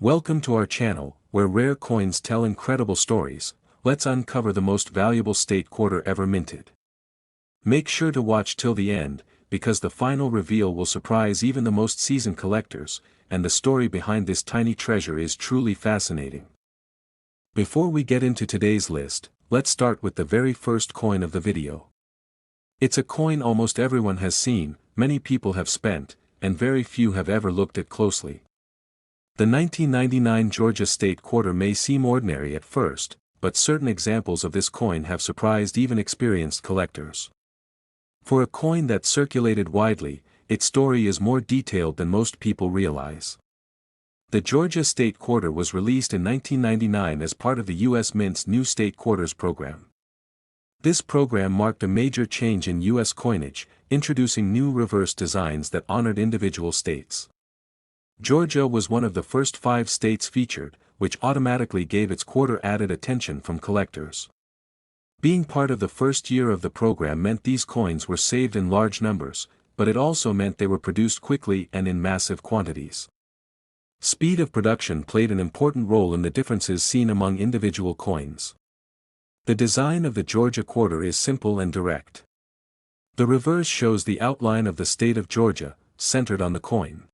Welcome to our channel, where rare coins tell incredible stories. Let's uncover the most valuable state quarter ever minted. Make sure to watch till the end, because the final reveal will surprise even the most seasoned collectors, and the story behind this tiny treasure is truly fascinating. Before we get into today's list, let's start with the very first coin of the video. It's a coin almost everyone has seen, many people have spent, and very few have ever looked at closely. The 1999 Georgia state quarter may seem ordinary at first, but certain examples of this coin have surprised even experienced collectors. For a coin that circulated widely, its story is more detailed than most people realize. The Georgia state quarter was released in 1999 as part of the U.S. Mint's new state quarters program. This program marked a major change in U.S. coinage, introducing new reverse designs that honored individual states. Georgia was one of the first 5 states featured, which automatically gave its quarter added attention from collectors. Being part of the first year of the program meant these coins were saved in large numbers, but it also meant they were produced quickly and in massive quantities. Speed of production played an important role in the differences seen among individual coins. The design of the Georgia quarter is simple and direct. The reverse shows the outline of the state of Georgia, centered on the coin.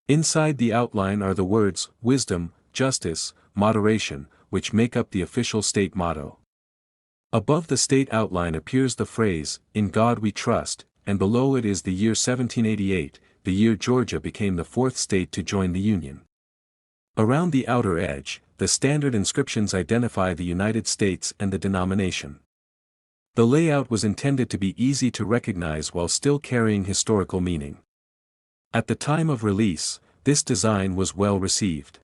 Inside the outline are the words, wisdom, justice, moderation, which make up the official state motto. Above the state outline appears the phrase, "In God we trust," and below it is the year 1788, the year Georgia became the 4th state to join the Union. Around the outer edge, the standard inscriptions identify the United States and the denomination. The layout was intended to be easy to recognize while still carrying historical meaning. At the time of release, this design was well received.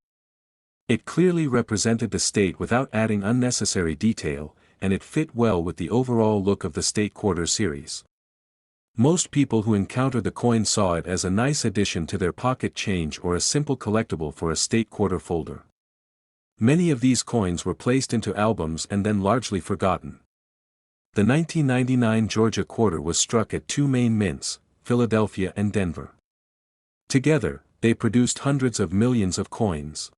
It clearly represented the state without adding unnecessary detail, and it fit well with the overall look of the state quarter series. Most people who encountered the coin saw it as a nice addition to their pocket change or a simple collectible for a state quarter folder. Many of these coins were placed into albums and then largely forgotten. The 1999 Georgia quarter was struck at 2 main mints, Philadelphia and Denver. Together, they produced hundreds of millions of coins.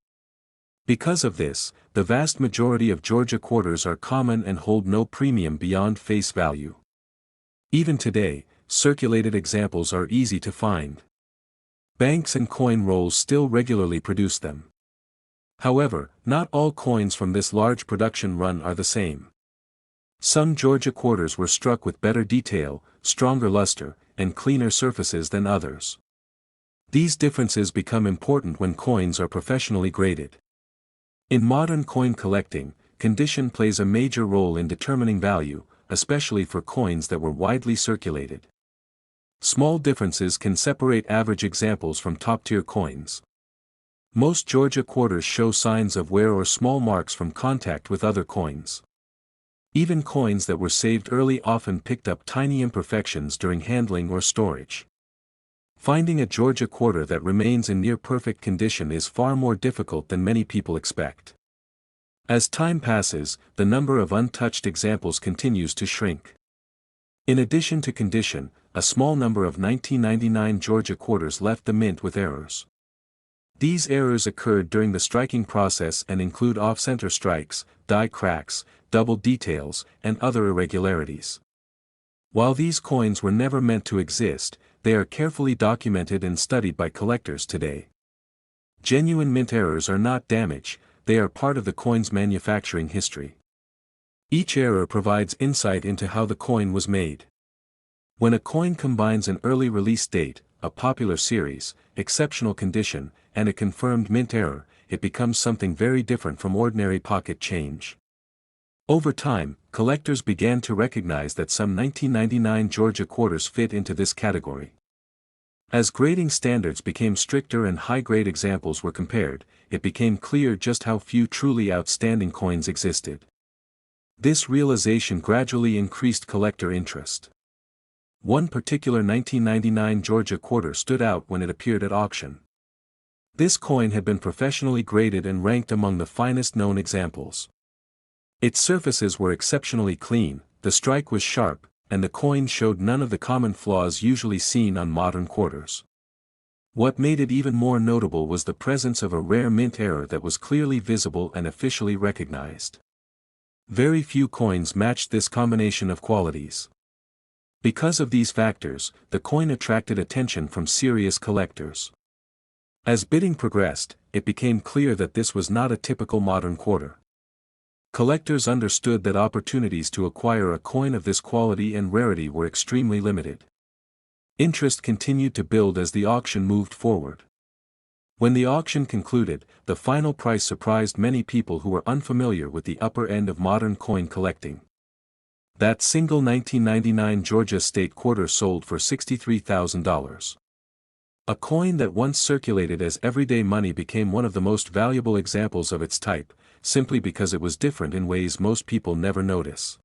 Because of this, the vast majority of Georgia quarters are common and hold no premium beyond face value. Even today, circulated examples are easy to find. Banks and coin rolls still regularly produce them. However, not all coins from this large production run are the same. Some Georgia quarters were struck with better detail, stronger luster, and cleaner surfaces than others. These differences become important when coins are professionally graded. In modern coin collecting, condition plays a major role in determining value, especially for coins that were widely circulated. Small differences can separate average examples from top-tier coins. Most Georgia quarters show signs of wear or small marks from contact with other coins. Even coins that were saved early often picked up tiny imperfections during handling or storage. Finding a Georgia quarter that remains in near-perfect condition is far more difficult than many people expect. As time passes, the number of untouched examples continues to shrink. In addition to condition, a small number of 1999 Georgia quarters left the mint with errors. These errors occurred during the striking process and include off-center strikes, die cracks, double details, and other irregularities. While these coins were never meant to exist, they are carefully documented and studied by collectors today. Genuine mint errors are not damage, they are part of the coin's manufacturing history. Each error provides insight into how the coin was made. When a coin combines an early release date, a popular series, exceptional condition, and a confirmed mint error, it becomes something very different from ordinary pocket change. Over time, collectors began to recognize that some 1999 Georgia quarters fit into this category. As grading standards became stricter and high-grade examples were compared, it became clear just how few truly outstanding coins existed. This realization gradually increased collector interest. One particular 1999 Georgia quarter stood out when it appeared at auction. This coin had been professionally graded and ranked among the finest known examples. Its surfaces were exceptionally clean, the strike was sharp, and the coin showed none of the common flaws usually seen on modern quarters. What made it even more notable was the presence of a rare mint error that was clearly visible and officially recognized. Very few coins matched this combination of qualities. Because of these factors, the coin attracted attention from serious collectors. As bidding progressed, it became clear that this was not a typical modern quarter. Collectors understood that opportunities to acquire a coin of this quality and rarity were extremely limited. Interest continued to build as the auction moved forward. When the auction concluded, the final price surprised many people who were unfamiliar with the upper end of modern coin collecting. That single 1999 Georgia state quarter sold for $63,000. A coin that once circulated as everyday money became one of the most valuable examples of its type, simply because it was different in ways most people never notice.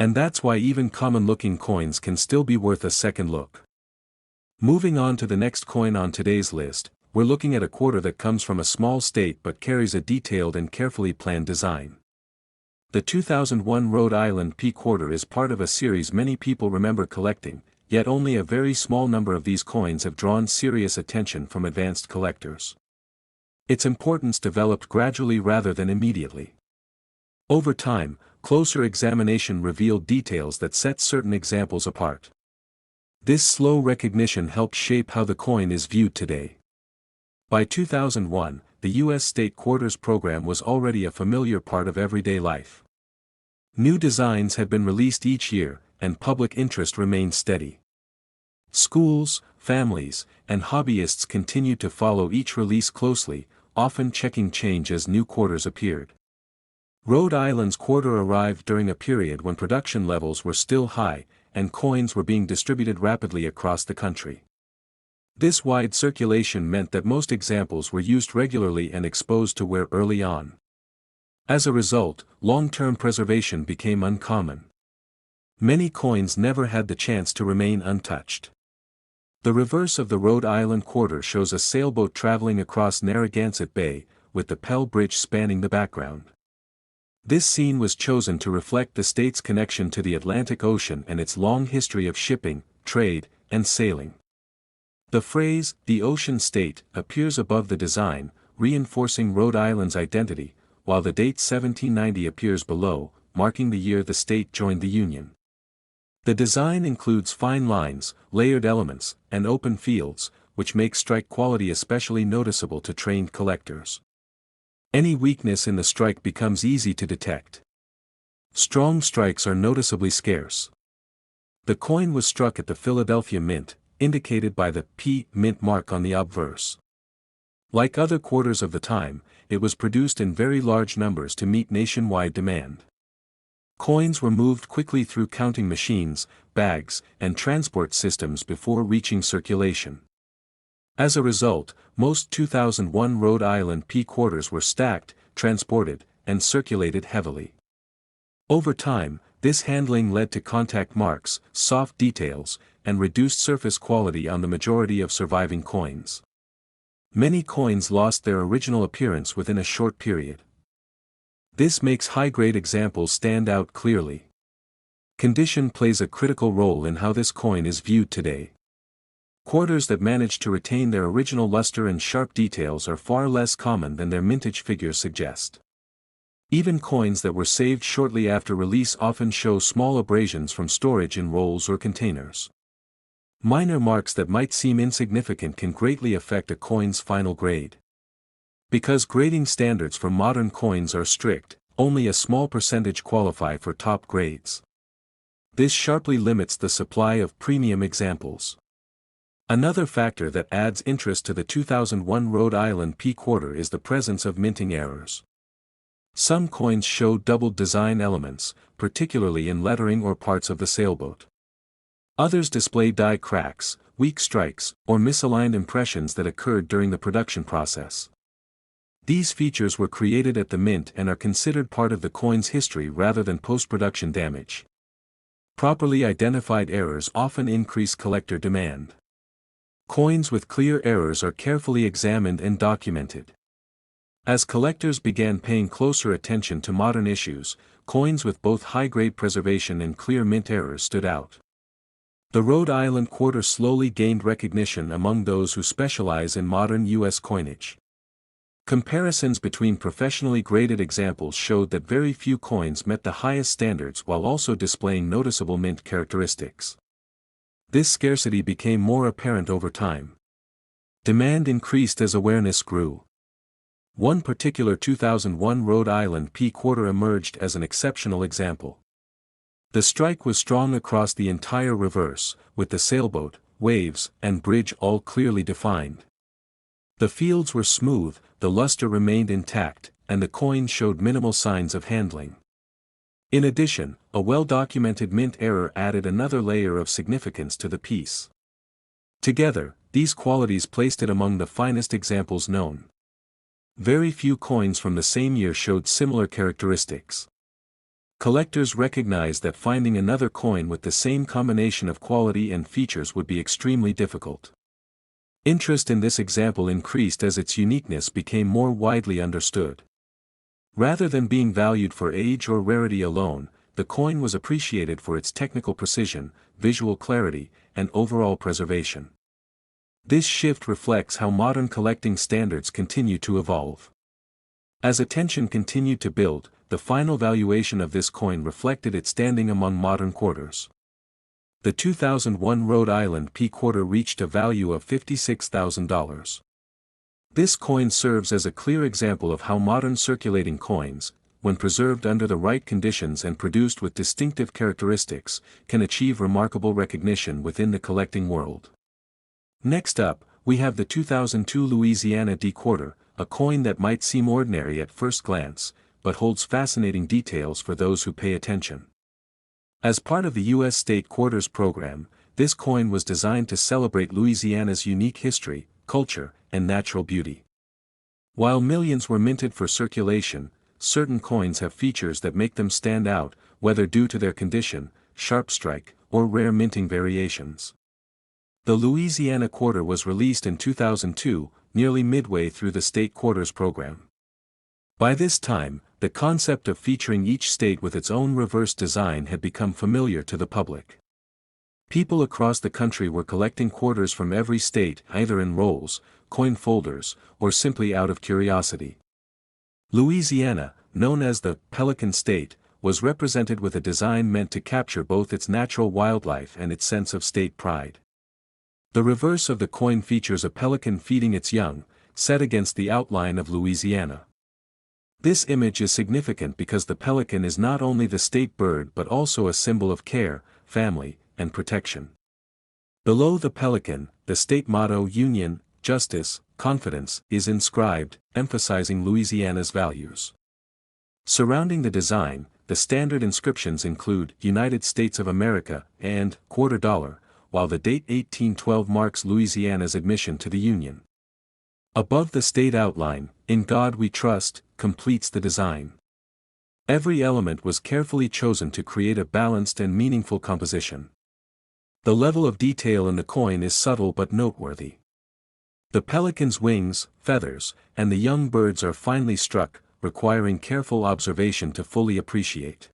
And that's why even common-looking coins can still be worth a second look. Moving on to the next coin on today's list, we're looking at a quarter that comes from a small state but carries a detailed and carefully planned design. The 2001 Rhode Island P quarter is part of a series many people remember collecting, yet only a very small number of these coins have drawn serious attention from advanced collectors. Its importance developed gradually rather than immediately. Over time, closer examination revealed details that set certain examples apart. This slow recognition helped shape how the coin is viewed today. By 2001, the U.S. state quarters program was already a familiar part of everyday life. New designs had been released each year, and public interest remained steady. Schools, families, and hobbyists continued to follow each release closely, often checking change as new quarters appeared. Rhode Island's quarter arrived during a period when production levels were still high, and coins were being distributed rapidly across the country. This wide circulation meant that most examples were used regularly and exposed to wear early on. As a result, long-term preservation became uncommon. Many coins never had the chance to remain untouched. The reverse of the Rhode Island quarter shows a sailboat traveling across Narragansett Bay, with the Pell Bridge spanning the background. This scene was chosen to reflect the state's connection to the Atlantic Ocean and its long history of shipping, trade, and sailing. The phrase, "the ocean state," appears above the design, reinforcing Rhode Island's identity, while the date 1790 appears below, marking the year the state joined the Union. The design includes fine lines, layered elements, and open fields, which make strike quality especially noticeable to trained collectors. Any weakness in the strike becomes easy to detect. Strong strikes are noticeably scarce. The coin was struck at the Philadelphia Mint, indicated by the P mint mark on the obverse. Like other quarters of the time, it was produced in very large numbers to meet nationwide demand. Coins were moved quickly through counting machines, bags, and transport systems before reaching circulation. As a result, most 2001 Rhode Island P quarters were stacked, transported, and circulated heavily. Over time, this handling led to contact marks, soft details, and reduced surface quality on the majority of surviving coins. Many coins lost their original appearance within a short period. This makes high-grade examples stand out clearly. Condition plays a critical role in how this coin is viewed today. Quarters that manage to retain their original luster and sharp details are far less common than their mintage figures suggest. Even coins that were saved shortly after release often show small abrasions from storage in rolls or containers. Minor marks that might seem insignificant can greatly affect a coin's final grade. Because grading standards for modern coins are strict, only a small percentage qualify for top grades. This sharply limits the supply of premium examples. Another factor that adds interest to the 2001 Rhode Island P quarter is the presence of minting errors. Some coins show doubled design elements, particularly in lettering or parts of the sailboat. Others display die cracks, weak strikes, or misaligned impressions that occurred during the production process. These features were created at the mint and are considered part of the coin's history rather than post-production damage. Properly identified errors often increase collector demand. Coins with clear errors are carefully examined and documented. As collectors began paying closer attention to modern issues, coins with both high-grade preservation and clear mint errors stood out. The Rhode Island quarter slowly gained recognition among those who specialize in modern U.S. coinage. Comparisons between professionally graded examples showed that very few coins met the highest standards while also displaying noticeable mint characteristics. This scarcity became more apparent over time. Demand increased as awareness grew. One particular 2001 Rhode Island P quarter emerged as an exceptional example. The strike was strong across the entire reverse, with the sailboat, waves, and bridge all clearly defined. The fields were smooth, the luster remained intact, and the coin showed minimal signs of handling. In addition, a well-documented mint error added another layer of significance to the piece. Together, these qualities placed it among the finest examples known. Very few coins from the same year showed similar characteristics. Collectors recognized that finding another coin with the same combination of quality and features would be extremely difficult. Interest in this example increased as its uniqueness became more widely understood. Rather than being valued for age or rarity alone, the coin was appreciated for its technical precision, visual clarity, and overall preservation. This shift reflects how modern collecting standards continue to evolve. As attention continued to build, the final valuation of this coin reflected its standing among modern quarters. The 2001 Rhode Island P quarter reached a value of $56,000. This coin serves as a clear example of how modern circulating coins, when preserved under the right conditions and produced with distinctive characteristics, can achieve remarkable recognition within the collecting world. Next up, we have the 2002 Louisiana D quarter, a coin that might seem ordinary at first glance, but holds fascinating details for those who pay attention. As part of the U.S. State Quarters program, this coin was designed to celebrate Louisiana's unique history, culture, and natural beauty. While millions were minted for circulation, certain coins have features that make them stand out, whether due to their condition, sharp strike, or rare minting variations. The Louisiana quarter was released in 2002, nearly midway through the State Quarters program. By this time, the concept of featuring each state with its own reverse design had become familiar to the public. People across the country were collecting quarters from every state either in rolls, coin folders, or simply out of curiosity. Louisiana, known as the Pelican State, was represented with a design meant to capture both its natural wildlife and its sense of state pride. The reverse of the coin features a pelican feeding its young, set against the outline of Louisiana. This image is significant because the pelican is not only the state bird but also a symbol of care, family, and protection. Below the pelican, the state motto Union, Justice, Confidence is inscribed, emphasizing Louisiana's values. Surrounding the design, the standard inscriptions include United States of America and $quarter dollar, while the date 1812 marks Louisiana's admission to the Union. Above the state outline, In God We Trust, completes the design. Every element was carefully chosen to create a balanced and meaningful composition. The level of detail in the coin is subtle but noteworthy. The pelican's wings, feathers, and the young birds are finely struck, requiring careful observation to fully appreciate.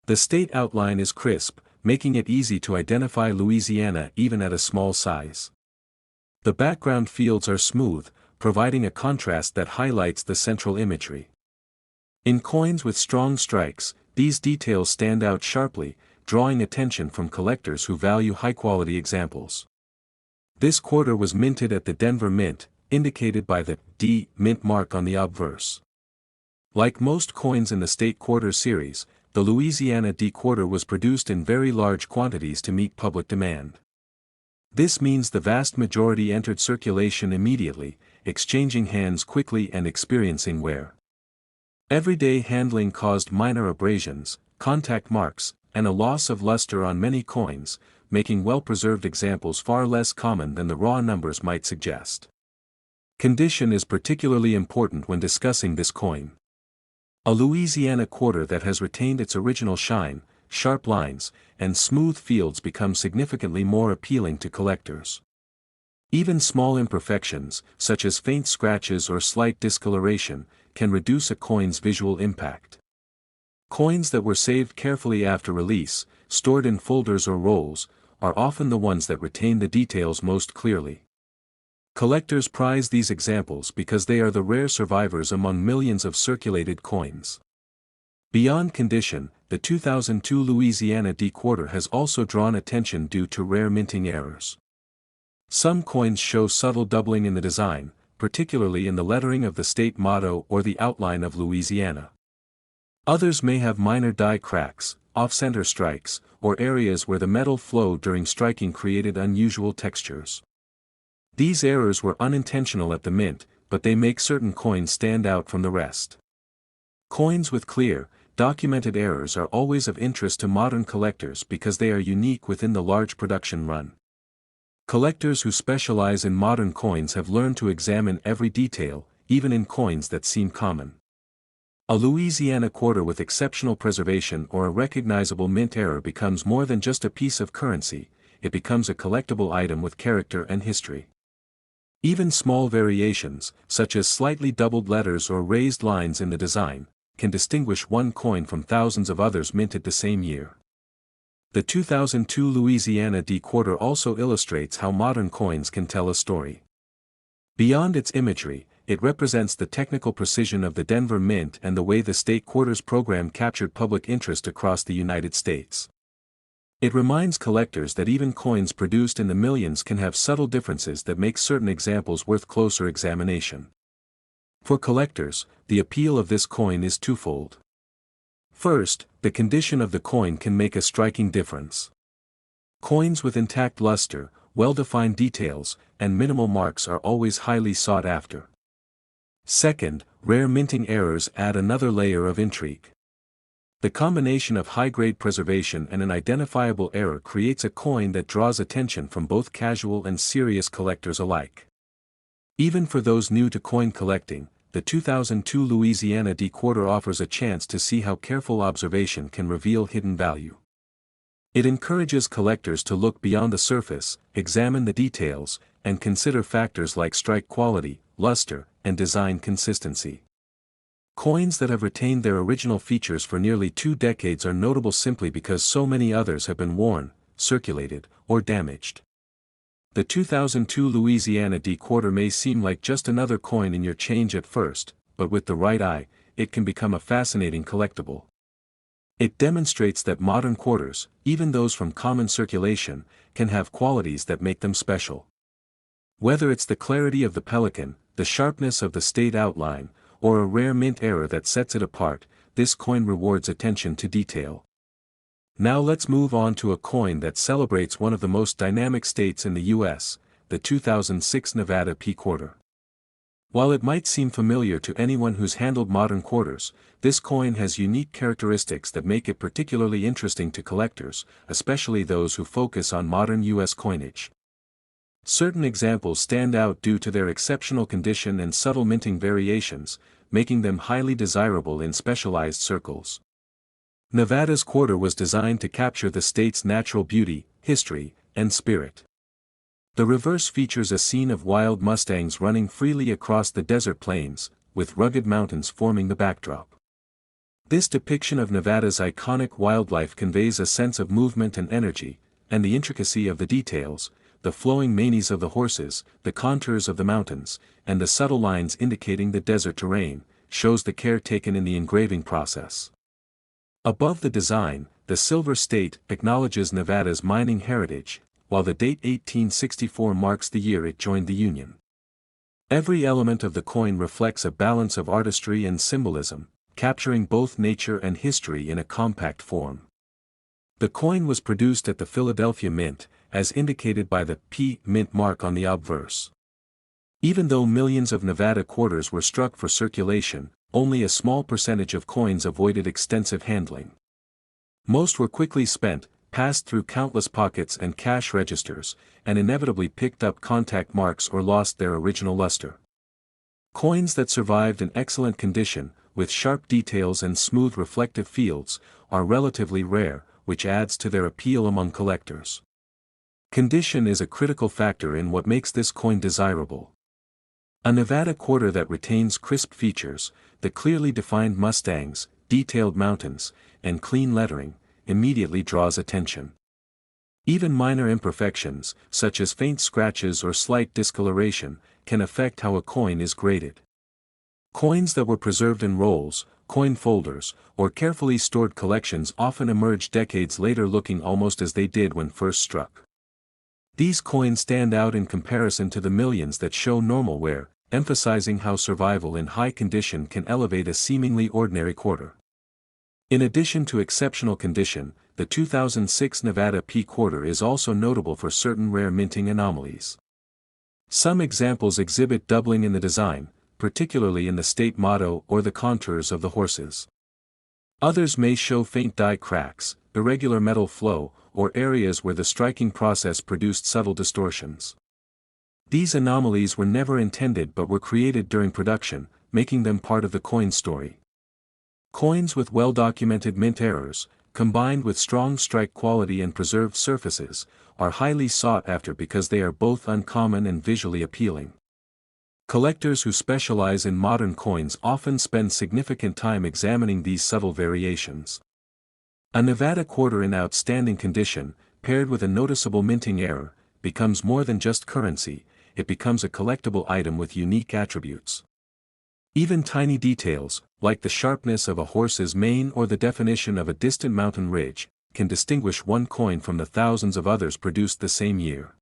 The state outline is crisp, making it easy to identify Louisiana even at a small size. The background fields are smooth, providing a contrast that highlights the central imagery. In coins with strong strikes, these details stand out sharply, drawing attention from collectors who value high-quality examples. This quarter was minted at the Denver Mint, indicated by the D mint mark on the obverse. Like most coins in the State Quarter series, the Louisiana D quarter was produced in very large quantities to meet public demand. This means the vast majority entered circulation immediately, exchanging hands quickly and experiencing wear. Everyday handling caused minor abrasions, contact marks, and a loss of luster on many coins, making well-preserved examples far less common than the raw numbers might suggest. Condition is particularly important when discussing this coin. A Louisiana quarter that has retained its original shine, sharp lines, and smooth fields become significantly more appealing to collectors. Even small imperfections, such as faint scratches or slight discoloration, can reduce a coin's visual impact. Coins that were saved carefully after release, stored in folders or rolls, are often the ones that retain the details most clearly. Collectors prize these examples because they are the rare survivors among millions of circulated coins. Beyond condition, the 2002 Louisiana D-quarter has also drawn attention due to rare minting errors. Some coins show subtle doubling in the design, particularly in the lettering of the state motto or the outline of Louisiana. Others may have minor die cracks, off-center strikes, or areas where the metal flow during striking created unusual textures. These errors were unintentional at the mint, but they make certain coins stand out from the rest. Coins with clear, documented errors are always of interest to modern collectors because they are unique within the large production run. Collectors who specialize in modern coins have learned to examine every detail, even in coins that seem common. A Louisiana quarter with exceptional preservation or a recognizable mint error becomes more than just a piece of currency, it becomes a collectible item with character and history. Even small variations, such as slightly doubled letters or raised lines in the design, can distinguish one coin from thousands of others minted the same year. The 2002 Louisiana D-quarter also illustrates how modern coins can tell a story. Beyond its imagery, it represents the technical precision of the Denver Mint and the way the state quarters program captured public interest across the United States. It reminds collectors that even coins produced in the millions can have subtle differences that make certain examples worth closer examination. For collectors, the appeal of this coin is twofold. First, the condition of the coin can make a striking difference. Coins with intact luster, well-defined details, and minimal marks are always highly sought after. Second, rare minting errors add another layer of intrigue. The combination of high-grade preservation and an identifiable error creates a coin that draws attention from both casual and serious collectors alike. Even for those new to coin collecting, the 2002 Louisiana D-quarter offers a chance to see how careful observation can reveal hidden value. It encourages collectors to look beyond the surface, examine the details, and consider factors like strike quality, luster, and design consistency. Coins that have retained their original features for nearly 2 decades are notable simply because so many others have been worn, circulated, or damaged. The 2002 Louisiana D-quarter may seem like just another coin in your change at first, but with the right eye, it can become a fascinating collectible. It demonstrates that modern quarters, even those from common circulation, can have qualities that make them special. Whether it's the clarity of the pelican, the sharpness of the state outline, or a rare mint error that sets it apart, this coin rewards attention to detail. Now let's move on to a coin that celebrates one of the most dynamic states in the U.S., the 2006 Nevada P-quarter. While it might seem familiar to anyone who's handled modern quarters, this coin has unique characteristics that make it particularly interesting to collectors, especially those who focus on modern U.S. coinage. Certain examples stand out due to their exceptional condition and subtle minting variations, making them highly desirable in specialized circles. Nevada's quarter was designed to capture the state's natural beauty, history, and spirit. The reverse features a scene of wild mustangs running freely across the desert plains, with rugged mountains forming the backdrop. This depiction of Nevada's iconic wildlife conveys a sense of movement and energy, and the intricacy of the details, the flowing manes of the horses, the contours of the mountains, and the subtle lines indicating the desert terrain, shows the care taken in the engraving process. Above the design, the silver state acknowledges Nevada's mining heritage, while the date 1864 marks the year it joined the Union. Every element of the coin reflects a balance of artistry and symbolism, capturing both nature and history in a compact form. The coin was produced at the Philadelphia Mint, as indicated by the P Mint mark on the obverse. Even though millions of Nevada quarters were struck for circulation, only a small percentage of coins avoided extensive handling. Most were quickly spent, passed through countless pockets and cash registers, and inevitably picked up contact marks or lost their original luster. Coins that survived in excellent condition, with sharp details and smooth reflective fields, are relatively rare, which adds to their appeal among collectors. Condition is a critical factor in what makes this coin desirable. A Nevada quarter that retains crisp features, the clearly defined mustangs, detailed mountains, and clean lettering, immediately draws attention. Even minor imperfections, such as faint scratches or slight discoloration, can affect how a coin is graded. Coins that were preserved in rolls, coin folders, or carefully stored collections often emerge decades later looking almost as they did when first struck. These coins stand out in comparison to the millions that show normal wear, emphasizing how survival in high condition can elevate a seemingly ordinary quarter. In addition to exceptional condition, the 2006 Nevada P quarter is also notable for certain rare minting anomalies. Some examples exhibit doubling in the design, particularly in the state motto or the contours of the horses. Others may show faint die cracks, irregular metal flow, or areas where the striking process produced subtle distortions. These anomalies were never intended but were created during production, making them part of the coin story. Coins with well-documented mint errors, combined with strong strike quality and preserved surfaces, are highly sought after because they are both uncommon and visually appealing. Collectors who specialize in modern coins often spend significant time examining these subtle variations. A Nevada quarter in outstanding condition, paired with a noticeable minting error, becomes more than just currency, it becomes a collectible item with unique attributes. Even tiny details, like the sharpness of a horse's mane or the definition of a distant mountain ridge, can distinguish one coin from the thousands of others produced the same year.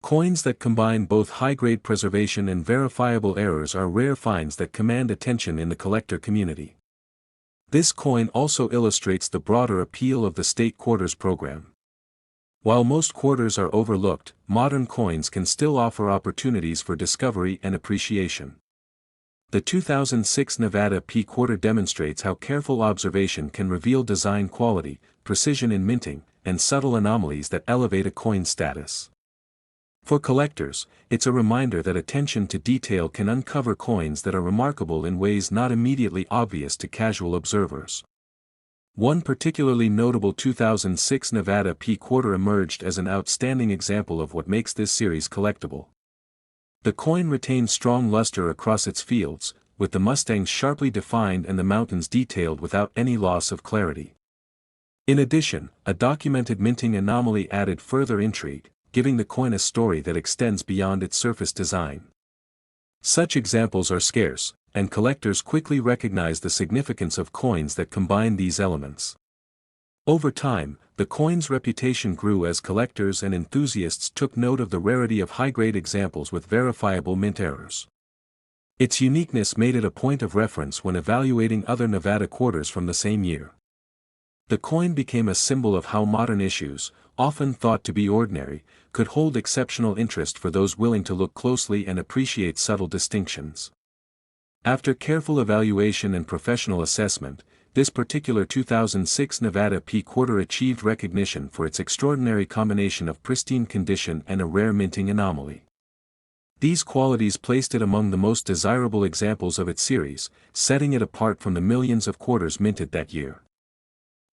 Coins that combine both high-grade preservation and verifiable errors are rare finds that command attention in the collector community. This coin also illustrates the broader appeal of the state quarters program. While most quarters are overlooked, modern coins can still offer opportunities for discovery and appreciation. The 2006 Nevada P quarter demonstrates how careful observation can reveal design quality, precision in minting, and subtle anomalies that elevate a coin's status. For collectors, it's a reminder that attention to detail can uncover coins that are remarkable in ways not immediately obvious to casual observers. One particularly notable 2006 Nevada P quarter emerged as an outstanding example of what makes this series collectible. The coin retained strong luster across its fields, with the mustangs sharply defined and the mountains detailed without any loss of clarity. In addition, a documented minting anomaly added further intrigue, giving the coin a story that extends beyond its surface design. Such examples are scarce, and collectors quickly recognize the significance of coins that combine these elements. Over time, the coin's reputation grew as collectors and enthusiasts took note of the rarity of high-grade examples with verifiable mint errors. Its uniqueness made it a point of reference when evaluating other Nevada quarters from the same year. The coin became a symbol of how modern issues, often thought to be ordinary, could hold exceptional interest for those willing to look closely and appreciate subtle distinctions. After careful evaluation and professional assessment, this particular 2006 Nevada P quarter achieved recognition for its extraordinary combination of pristine condition and a rare minting anomaly. These qualities placed it among the most desirable examples of its series, setting it apart from the millions of quarters minted that year.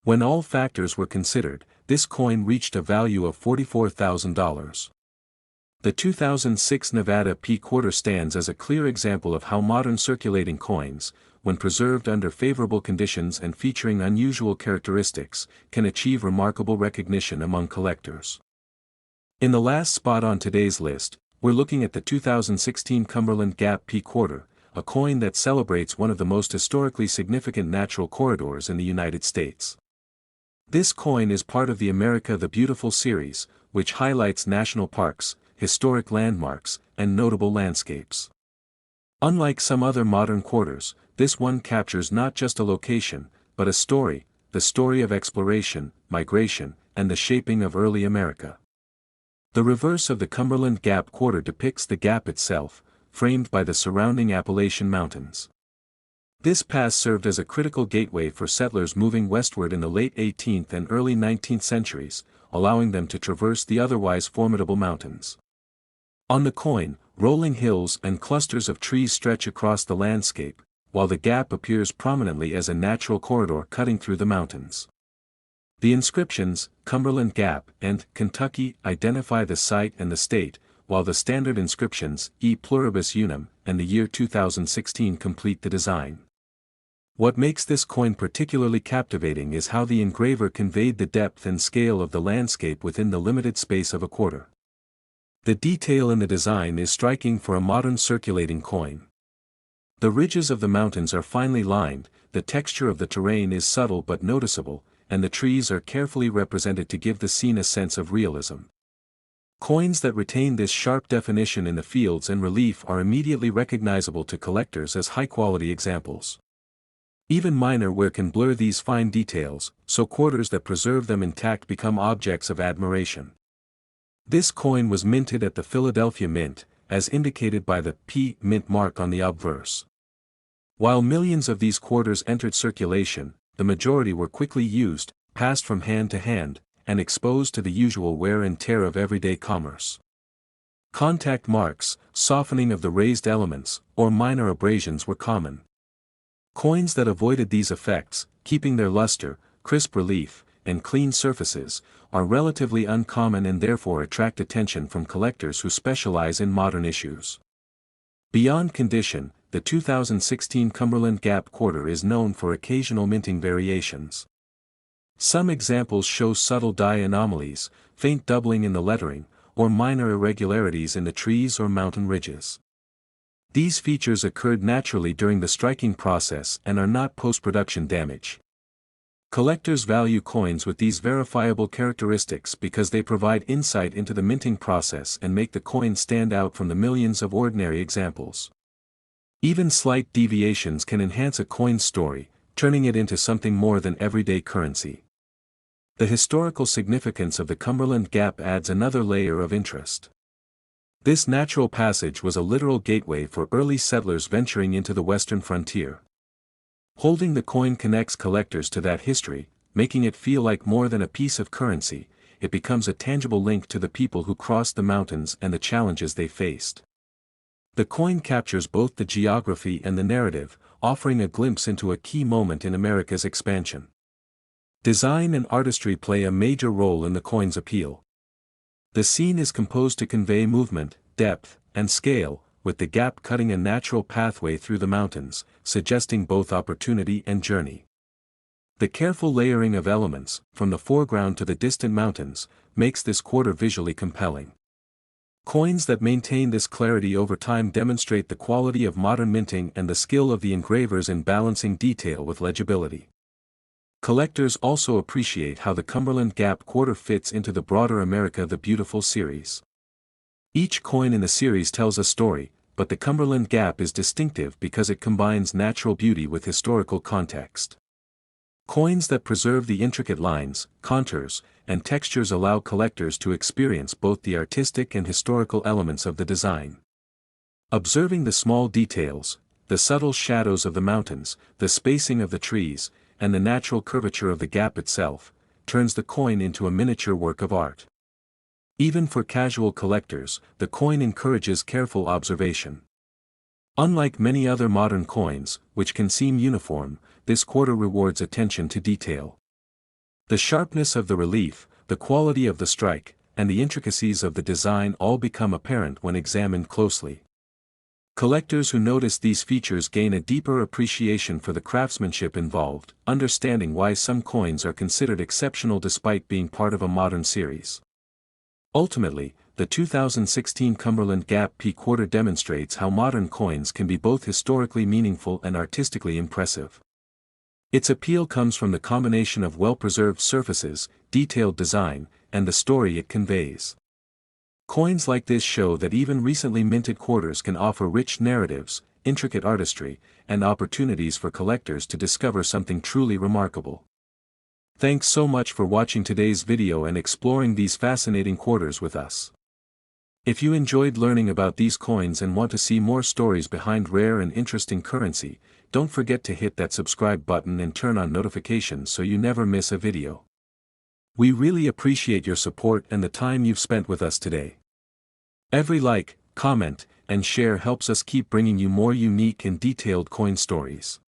When all factors were considered, this coin reached a value of $44,000. The 2006 Nevada P quarter stands as a clear example of how modern circulating coins, when preserved under favorable conditions and featuring unusual characteristics, can achieve remarkable recognition among collectors. In the last spot on today's list, we're looking at the 2016 Cumberland Gap P quarter, a coin that celebrates one of the most historically significant natural corridors in the United States. This coin is part of the America the Beautiful series, which highlights national parks, historic landmarks, and notable landscapes. Unlike some other modern quarters, this one captures not just a location, but a story, the story of exploration, migration, and the shaping of early America. The reverse of the Cumberland Gap quarter depicts the gap itself, framed by the surrounding Appalachian Mountains. This pass served as a critical gateway for settlers moving westward in the late 18th and early 19th centuries, allowing them to traverse the otherwise formidable mountains. On the coin, rolling hills and clusters of trees stretch across the landscape, while the gap appears prominently as a natural corridor cutting through the mountains. The inscriptions, Cumberland Gap and Kentucky, identify the site and the state, while the standard inscriptions, E pluribus unum, and the year 2016 complete the design. What makes this coin particularly captivating is how the engraver conveyed the depth and scale of the landscape within the limited space of a quarter. The detail in the design is striking for a modern circulating coin. The ridges of the mountains are finely lined, the texture of the terrain is subtle but noticeable, and the trees are carefully represented to give the scene a sense of realism. Coins that retain this sharp definition in the fields and relief are immediately recognizable to collectors as high-quality examples. Even minor wear can blur these fine details, so quarters that preserve them intact become objects of admiration. This coin was minted at the Philadelphia Mint, as indicated by the P Mint mark on the obverse. While millions of these quarters entered circulation, the majority were quickly used, passed from hand to hand, and exposed to the usual wear and tear of everyday commerce. Contact marks, softening of the raised elements, or minor abrasions were common. Coins that avoided these effects, keeping their luster, crisp relief, and clean surfaces, are relatively uncommon and therefore attract attention from collectors who specialize in modern issues. Beyond condition, the 2016 Cumberland Gap quarter is known for occasional minting variations. Some examples show subtle dye anomalies, faint doubling in the lettering, or minor irregularities in the trees or mountain ridges. These features occurred naturally during the striking process and are not post-production damage. Collectors value coins with these verifiable characteristics because they provide insight into the minting process and make the coin stand out from the millions of ordinary examples. Even slight deviations can enhance a coin's story, turning it into something more than everyday currency. The historical significance of the Cumberland Gap adds another layer of interest. This natural passage was a literal gateway for early settlers venturing into the western frontier. Holding the coin connects collectors to that history, making it feel like more than a piece of currency. It becomes a tangible link to the people who crossed the mountains and the challenges they faced. The coin captures both the geography and the narrative, offering a glimpse into a key moment in America's expansion. Design and artistry play a major role in the coin's appeal. The scene is composed to convey movement, depth, and scale, with the gap cutting a natural pathway through the mountains, suggesting both opportunity and journey. The careful layering of elements, from the foreground to the distant mountains, makes this quarter visually compelling. Coins that maintain this clarity over time demonstrate the quality of modern minting and the skill of the engravers in balancing detail with legibility. Collectors also appreciate how the Cumberland Gap quarter fits into the broader America the Beautiful series. Each coin in the series tells a story, but the Cumberland Gap is distinctive because it combines natural beauty with historical context. Coins that preserve the intricate lines, contours, and textures allow collectors to experience both the artistic and historical elements of the design. Observing the small details, the subtle shadows of the mountains, the spacing of the trees, and the natural curvature of the gap itself, turns the coin into a miniature work of art. Even for casual collectors, the coin encourages careful observation. Unlike many other modern coins, which can seem uniform, this quarter rewards attention to detail. The sharpness of the relief, the quality of the strike, and the intricacies of the design all become apparent when examined closely. Collectors who notice these features gain a deeper appreciation for the craftsmanship involved, understanding why some coins are considered exceptional despite being part of a modern series. Ultimately, the 2016 Cumberland Gap P quarter demonstrates how modern coins can be both historically meaningful and artistically impressive. Its appeal comes from the combination of well-preserved surfaces, detailed design, and the story it conveys. Coins like this show that even recently minted quarters can offer rich narratives, intricate artistry, and opportunities for collectors to discover something truly remarkable. Thanks so much for watching today's video and exploring these fascinating quarters with us. If you enjoyed learning about these coins and want to see more stories behind rare and interesting currency, don't forget to hit that subscribe button and turn on notifications so you never miss a video. We really appreciate your support and the time you've spent with us today. Every like, comment, and share helps us keep bringing you more unique and detailed coin stories.